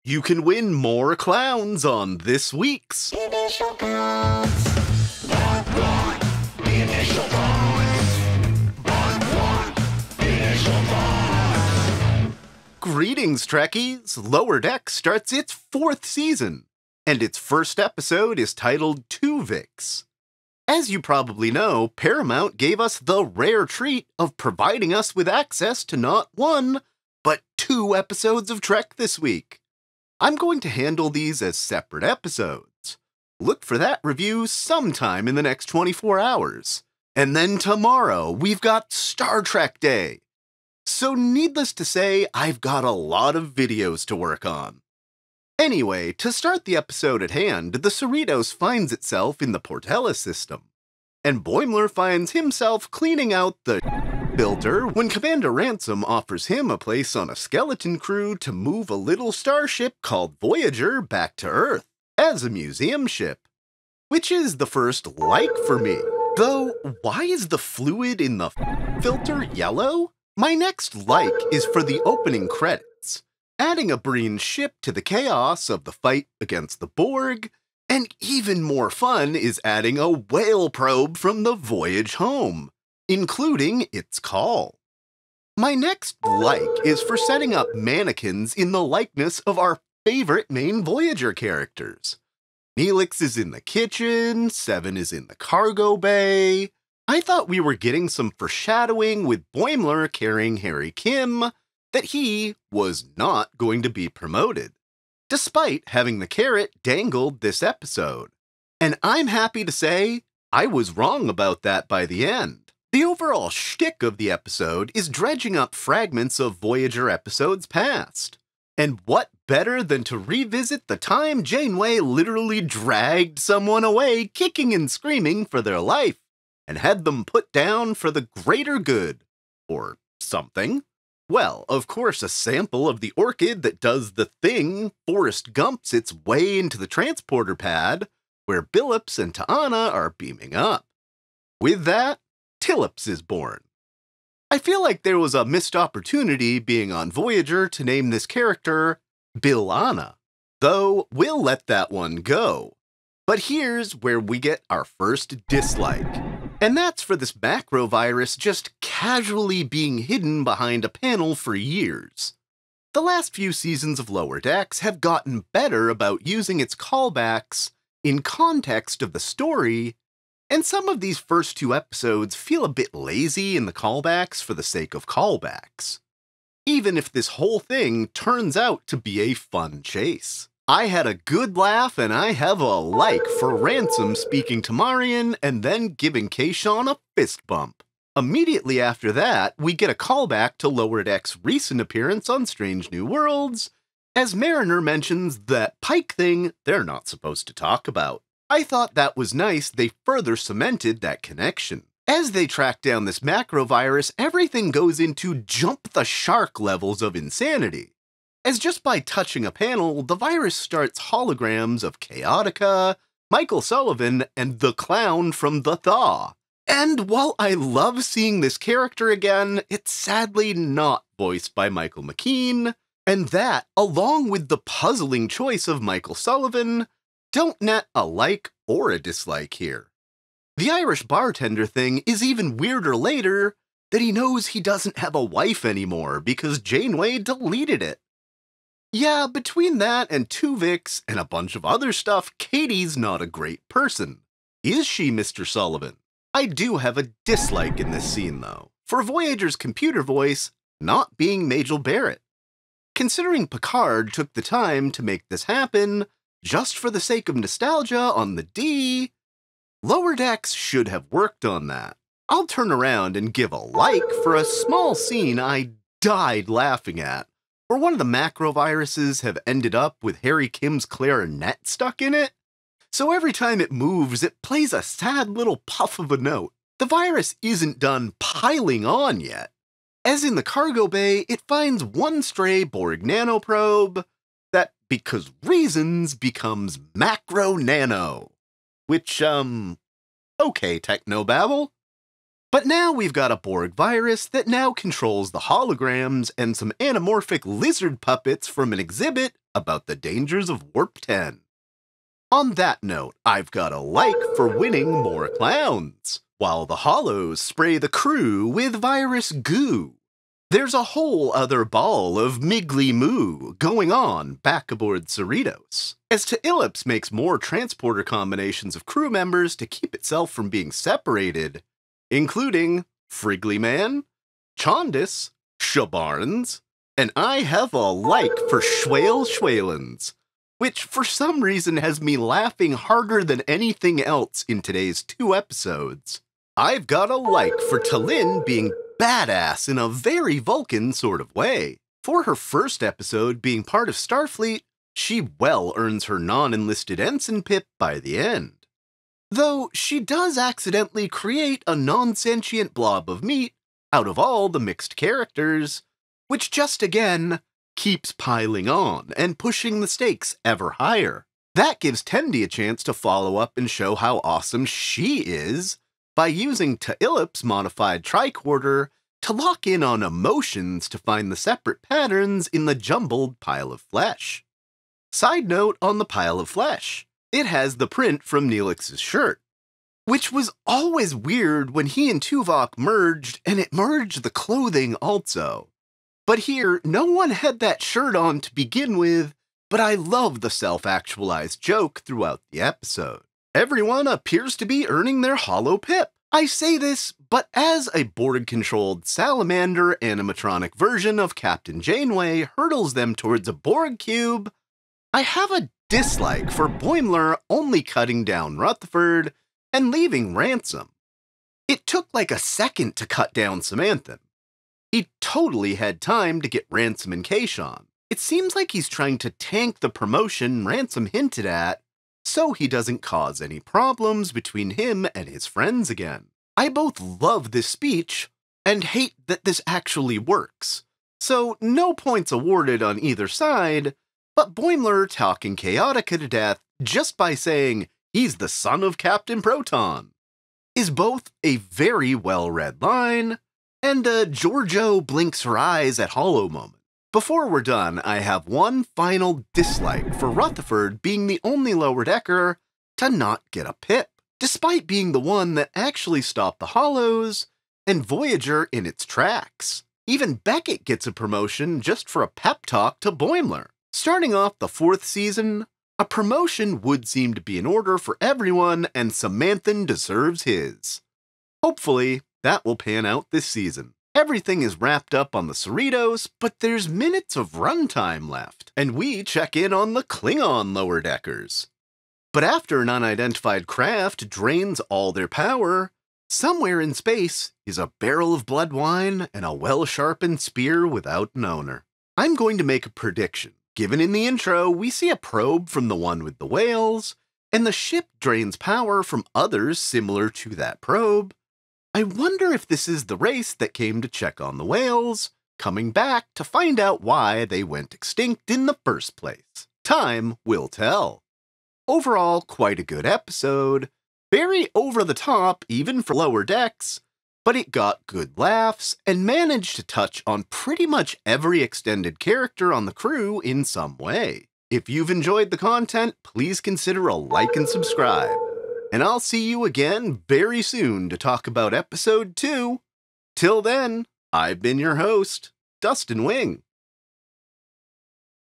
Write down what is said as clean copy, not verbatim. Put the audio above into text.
You can win more clowns on this week's Initial counts. The initial counts. Initial counts. Greetings, Trekkies! Lower Decks starts its 4th season, and its first episode is titled Twovix. As you probably know, Paramount gave us the rare treat of providing us with access to not 1, but 2 episodes of Trek this week. I'm going to handle these as separate episodes. Look for that review sometime in the next 24 hours. And then tomorrow, we've got Star Trek Day. So needless to say, I've got a lot of videos to work on. Anyway, to start the episode at hand, the Cerritos finds itself in the Portela system, and Boimler finds himself cleaning out the filter when Commander Ransom offers him a place on a skeleton crew to move a little starship called Voyager back to Earth as a museum ship, which is the first like for me. Though, why is the fluid in the filter yellow? My next like is for the opening credits, adding a Breen ship to the chaos of the fight against the Borg, and even more fun is adding a whale probe from the voyage home, including its call. My next like is for setting up mannequins in the likeness of our favorite main Voyager characters. Neelix is in the kitchen, Seven is in the cargo bay. I thought we were getting some foreshadowing with Boimler carrying Harry Kim that he was not going to be promoted, despite having the carrot dangled this episode. And I'm happy to say I was wrong about that by the end. The overall shtick of the episode is dredging up fragments of Voyager episodes past. And what better than to revisit the time Janeway literally dragged someone away kicking and screaming for their life and had them put down for the greater good, or something. Well, of course, a sample of the orchid that does the thing Forrest Gumps its way into the transporter pad, where Billups and T'Ana are beaming up. With that, Tillips is born. I feel like there was a missed opportunity being on Voyager to name this character Billana, though we'll let that one go. But here's where we get our first dislike, and that's for this macrovirus just casually being hidden behind a panel for years. The last few seasons of Lower Decks have gotten better about using its callbacks in context of the story, and some of these first 2 episodes feel a bit lazy in the callbacks for the sake of callbacks, even if this whole thing turns out to be a fun chase. I had a good laugh, and I have a like for Ransom speaking to Marion and then giving Kayshawn a fist bump. Immediately after that, we get a callback to Lower Deck's recent appearance on Strange New Worlds, as Mariner mentions that Pike thing they're not supposed to talk about. I thought that was nice they further cemented that connection. As they track down this macrovirus, everything goes into jump the shark levels of insanity, as just by touching a panel, the virus starts holograms of Chaotica, Michael Sullivan, and the clown from The Thaw. And while I love seeing this character again, it's sadly not voiced by Michael McKean, and that, along with the puzzling choice of Michael Sullivan, don't net a like or a dislike here. The Irish bartender thing is even weirder later, that he knows he doesn't have a wife anymore because Janeway deleted it. Yeah, between that and Twovix and a bunch of other stuff, Katie's not a great person. Is she, Mr. Sullivan? I do have a dislike in this scene, though, for Voyager's computer voice not being Majel Barrett. Considering Picard took the time to make this happen, just for the sake of nostalgia on the D, Lower Decks should have worked on that. I'll turn around and give a like for a small scene I died laughing at, where one of the macroviruses have ended up with Harry Kim's clarinet stuck in it. So every time it moves, it plays a sad little puff of a note. The virus isn't done piling on yet, as in the cargo bay, it finds one stray Borg nanoprobe that, because reasons, becomes macro nano. Which, okay, technobabble. But now we've got a Borg virus that now controls the holograms and some anamorphic lizard puppets from an exhibit about the dangers of Warp 10. On that note, I've got a like for winning more clowns, while the Hollows spray the crew with virus goo. There's a whole other ball of miggly moo going on back aboard Cerritos, as Twovix makes more transporter combinations of crew members to keep itself from being separated, including Friggly Man, Chondis, Shabarns, and I have a like for Schwale Schwalens, which for some reason has me laughing harder than anything else in today's 2 episodes. I've got a like for Talin being badass in a very Vulcan sort of way. For her first episode being part of Starfleet, she well earns her non-enlisted ensign pip by the end. Though she does accidentally create a non-sentient blob of meat out of all the mixed characters, which just again keeps piling on and pushing the stakes ever higher. That gives Tendi a chance to follow up and show how awesome she is by using Twovix modified tricorder to lock in on emotions to find the separate patterns in the jumbled pile of flesh. Side note on the pile of flesh, it has the print from Neelix's shirt, which was always weird when he and Tuvok merged, and it merged the clothing also. But here, no one had that shirt on to begin with, but I love the self-actualized joke throughout the episode. Everyone appears to be earning their hollow pip. I say this, but as a Borg-controlled salamander animatronic version of Captain Janeway hurtles them towards a Borg cube, I have a dislike for Boimler only cutting down Rutherford and leaving Ransom. It took like a second to cut down Samanthan. He totally had time to get Ransom and Kayshawn. It seems like he's trying to tank the promotion Ransom hinted at, so he doesn't cause any problems between him and his friends again. I both love this speech and hate that this actually works, so no points awarded on either side, but Boimler talking Chaotica to death just by saying he's the son of Captain Proton is both a very well-read line and a Giorgio blinks her eyes at Hollow moment. Before we're done, I have one final dislike for Rutherford being the only lower decker to not get a pip, despite being the one that actually stopped the Hollows and Voyager in its tracks. Even Beckett gets a promotion just for a pep talk to Boimler. Starting off the 4th season, a promotion would seem to be in order for everyone, and Samanthan deserves his. Hopefully, that will pan out this season. Everything is wrapped up on the Cerritos, but there's minutes of runtime left, and we check in on the Klingon lower deckers. But after an unidentified craft drains all their power, somewhere in space is a barrel of blood wine and a well-sharpened spear without an owner. I'm going to make a prediction. Given in the intro, we see a probe from the one with the whales, and the ship drains power from others similar to that probe. I wonder if this is the race that came to check on the whales, coming back to find out why they went extinct in the first place. Time will tell. Overall, quite a good episode. Very over the top, even for lower decks, but it got good laughs and managed to touch on pretty much every extended character on the crew in some way. If you've enjoyed the content, please consider a like and subscribe. And I'll see you again very soon to talk about episode 2. Till then, I've been your host, Dustin Wing.